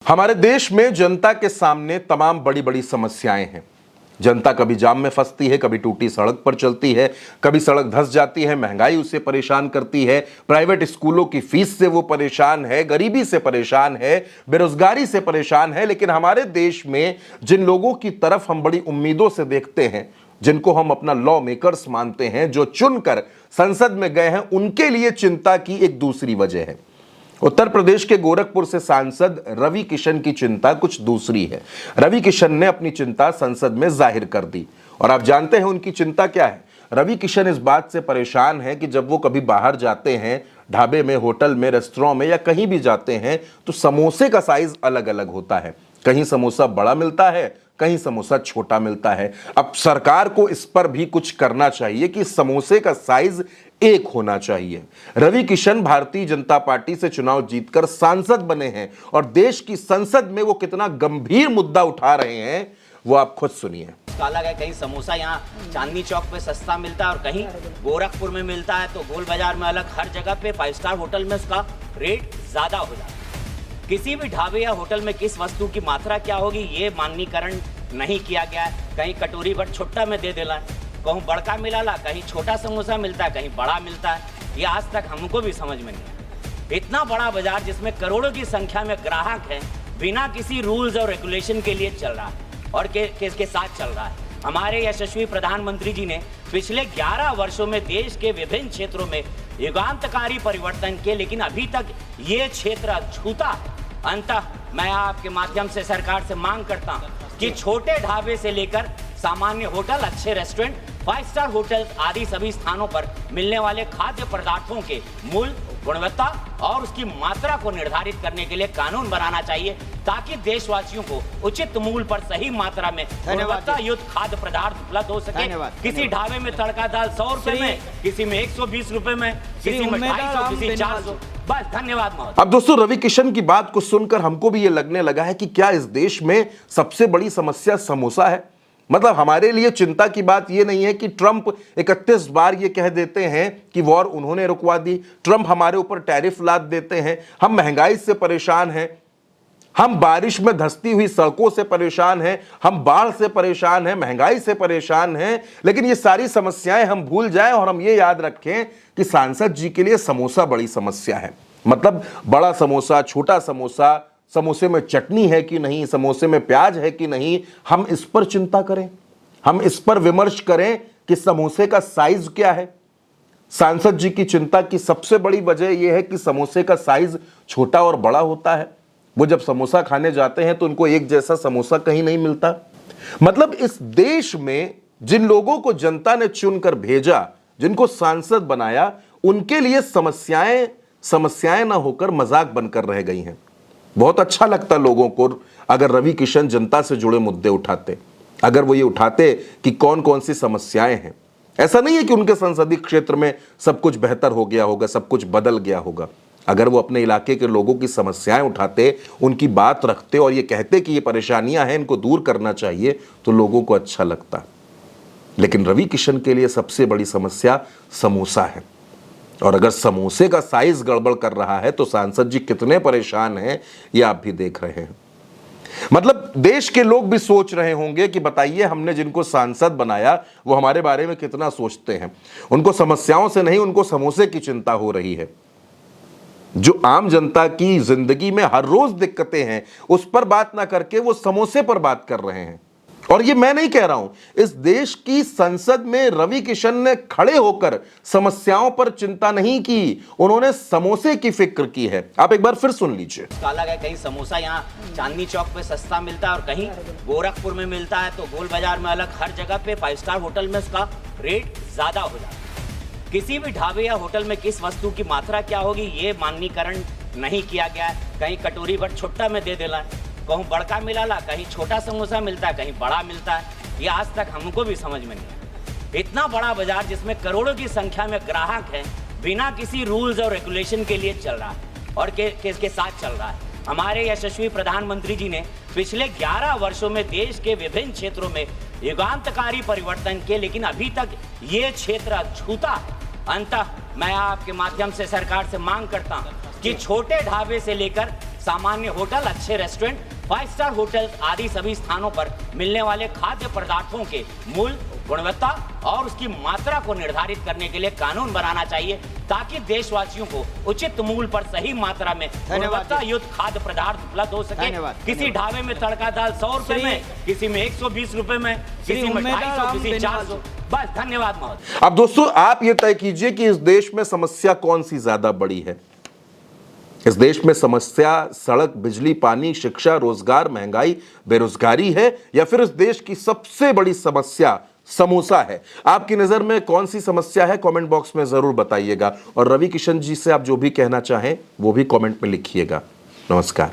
हमारे देश में जनता के सामने तमाम बड़ी बड़ी समस्याएं हैं। जनता कभी जाम में फंसती है, कभी टूटी सड़क पर चलती है, कभी सड़क धंस जाती है, महंगाई उसे परेशान करती है, प्राइवेट स्कूलों की फीस से वो परेशान है, गरीबी से परेशान है, बेरोजगारी से परेशान है। लेकिन हमारे देश में जिन लोगों की तरफ हम बड़ी उम्मीदों से देखते हैं, जिनको हम अपना लॉ मेकर्स मानते हैं, जो चुनकर संसद में गए हैं, उनके लिए चिंता की एक दूसरी वजह है। उत्तर प्रदेश के गोरखपुर से सांसद रवि किशन की चिंता कुछ दूसरी है। रवि किशन ने अपनी चिंता संसद में जाहिर कर दी और आप जानते हैं उनकी चिंता क्या है। रवि किशन इस बात से परेशान है कि जब वो कभी बाहर जाते हैं, ढाबे में, होटल में, रेस्टोरेंट में या कहीं भी जाते हैं, तो समोसे का साइज अलग अलग होता है। कहीं समोसा बड़ा मिलता है, कहीं समोसा छोटा मिलता है। अब सरकार को इस पर भी कुछ करना चाहिए कि समोसे का साइज एक होना चाहिए। रवि किशन भारतीय जनता पार्टी से चुनाव जीतकर सांसद बने हैं और देश की संसद में वो कितना गंभीर मुद्दा उठा रहे हैं वो आप खुद सुनिए। अलग है, कहीं समोसा यहाँ चांदनी चौक पे सस्ता मिलता है और कहीं गोरखपुर में मिलता है तो गोल बाजार में अलग, हर जगह पे 5 स्टार होटल में उसका रेट ज्यादा हो जाता है। किसी भी ढाबे या होटल में किस वस्तु की मात्रा क्या होगी ये माननीकरण नहीं किया गया है। कहीं कटोरी भर छुट्टा में दे देला है, कहूँ बड़का मिला, कहीं छोटा समोसा मिलता है, कहीं बड़ा मिलता है। ये आज तक हमको भी समझ में नहीं है। इतना बड़ा बाजार जिसमें करोड़ों की संख्या में ग्राहक हैं, बिना किसी रूल्स और रेगुलेशन के लिए चल रहा है और किसके साथ चल रहा है। हमारे यशस्वी प्रधानमंत्री जी ने पिछले 11 वर्षों में देश के विभिन्न क्षेत्रों में युगांतकारी परिवर्तन किए, लेकिन अभी तक ये क्षेत्र अछूता है। अंततः मैं आपके माध्यम से सरकार से मांग करता हूं कि छोटे ढाबे से लेकर सामान्य होटल, अच्छे रेस्टोरेंट, 5 स्टार होटल आदि सभी स्थानों पर मिलने वाले खाद्य पदार्थों के मूल्य, गुणवत्ता और उसकी मात्रा को निर्धारित करने के लिए कानून बनाना चाहिए, ताकि देशवासियों को उचित मूल्य पर सही मात्रा में गुणवत्ता युक्त खाद्य पदार्थ उपलब्ध हो सके। किसी ढाबे में तड़का दाल 100 रुपए में, किसी में 120 रुपए में, किसी में 250, किसी 400। बस, धन्यवाद महोदय। अब दोस्तों, रवि किशन की बात को सुनकर हमको भी ये लगने लगा है कि क्या इस देश में सबसे बड़ी समस्या समोसा है। मतलब हमारे लिए चिंता की बात यह नहीं है कि ट्रंप 31 बार ये कह देते हैं कि वॉर उन्होंने रुकवा दी, ट्रंप हमारे ऊपर टैरिफ लाद देते हैं, हम महंगाई से परेशान हैं, हम बारिश में धंसती हुई सड़कों से परेशान हैं, हम बाढ़ से परेशान हैं, महंगाई से परेशान हैं। लेकिन ये सारी समस्याएं हम भूल जाएं और हम ये याद रखें कि सांसद जी के लिए समोसा बड़ी समस्या है। मतलब बड़ा समोसा, छोटा समोसा, समोसे में चटनी है कि नहीं, समोसे में प्याज है कि नहीं, हम इस पर चिंता करें, हम इस पर विमर्श करें कि समोसे का साइज क्या है। सांसद जी की चिंता की सबसे बड़ी वजह यह है कि समोसे का साइज छोटा और बड़ा होता है। वो जब समोसा खाने जाते हैं तो उनको एक जैसा समोसा कहीं नहीं मिलता। मतलब इस देश में जिन लोगों को जनता ने चुनकर भेजा, जिनको सांसद बनाया, उनके लिए समस्याएं ना होकर मजाक बनकर रह गई हैं। बहुत अच्छा लगता लोगों को अगर रवि किशन जनता से जुड़े मुद्दे उठाते, अगर वो ये उठाते कि कौन कौन सी समस्याएं हैं। ऐसा नहीं है कि उनके संसदीय क्षेत्र में सब कुछ बेहतर हो गया होगा, सब कुछ बदल गया होगा। अगर वो अपने इलाके के लोगों की समस्याएं उठाते, उनकी बात रखते और ये कहते कि ये परेशानियां हैं, इनको दूर करना चाहिए, तो लोगों को अच्छा लगता। लेकिन रवि किशन के लिए सबसे बड़ी समस्या समोसा है और अगर समोसे का साइज गड़बड़ कर रहा है तो सांसद जी कितने परेशान हैं ये आप भी देख रहे हैं। मतलब देश के लोग भी सोच रहे होंगे कि बताइए, हमने जिनको सांसद बनाया वो हमारे बारे में कितना सोचते हैं। उनको समस्याओं से नहीं, उनको समोसे की चिंता हो रही है। जो आम जनता की जिंदगी में हर रोज दिक्कतें हैं उस पर बात ना करके वो समोसे पर बात कर रहे हैं। और ये मैं नहीं कह रहा हूं, इस देश की संसद में रवि किशन ने खड़े होकर समस्याओं पर चिंता नहीं की, उन्होंने समोसे की फिक्र की है। आप एक बार फिर सुन लीजिए। अलग है, कहीं समोसा यहाँ चांदनी चौक पे सस्ता मिलता है और कहीं गोरखपुर में मिलता है तो गोल बाजार में अलग, हर जगह पे 5 स्टार होटल में उसका रेट ज्यादा हो जाता है। किसी भी ढाबे या होटल में किस वस्तु की मात्रा क्या होगी ये माननीकरण नहीं किया गया है। कहीं कटोरी भर छुट्टा में दे देला है, कहूँ बड़का मिला, कहीं छोटा समोसा मिलता है, कहीं बड़ा मिलता है। ये आज तक हमको भी समझ में नहीं है। इतना बड़ा बाजार जिसमें करोड़ों की संख्या में ग्राहक हैं, बिना किसी रूल्स और रेगुलेशन के लिए चल रहा है और किसके साथ चल रहा है। हमारे यशस्वी प्रधानमंत्री जी ने पिछले 11 वर्षों में देश के विभिन्न क्षेत्रों में युगांतकारी परिवर्तन किए, लेकिन अभी तक ये क्षेत्र अछूता है। अंततः मैं आपके माध्यम से सरकार से मांग करता हूं कि छोटे ढाबे से लेकर सामान्य होटल, अच्छे रेस्टोरेंट, 5 स्टार होटल आदि सभी स्थानों पर मिलने वाले खाद्य पदार्थों के मूल्य, गुणवत्ता और उसकी मात्रा को निर्धारित करने के लिए कानून बनाना चाहिए, ताकि देशवासियों को उचित मूल्य पर सही मात्रा में गुणवत्ता युक्त खाद्य पदार्थ उपलब्ध हो सके। किसी ढाबे में तड़का दाल 100 रुपए में, किसी में 120 रुपए में, किसी में 250, किसी 400। बस, धन्यवाद महोदय। अब दोस्तों आप ये तय कीजिए कि इस देश में समस्या कौन सी ज्यादा बड़ी है। इस देश में समस्या सड़क, बिजली, पानी, शिक्षा, रोजगार, महंगाई, बेरोजगारी है, या फिर इस देश की सबसे बड़ी समस्या समोसा है? आपकी नजर में कौन सी समस्या है, कमेंट बॉक्स में जरूर बताइएगा। और रवि किशन जी से आप जो भी कहना चाहें वो भी कमेंट में लिखिएगा। नमस्कार।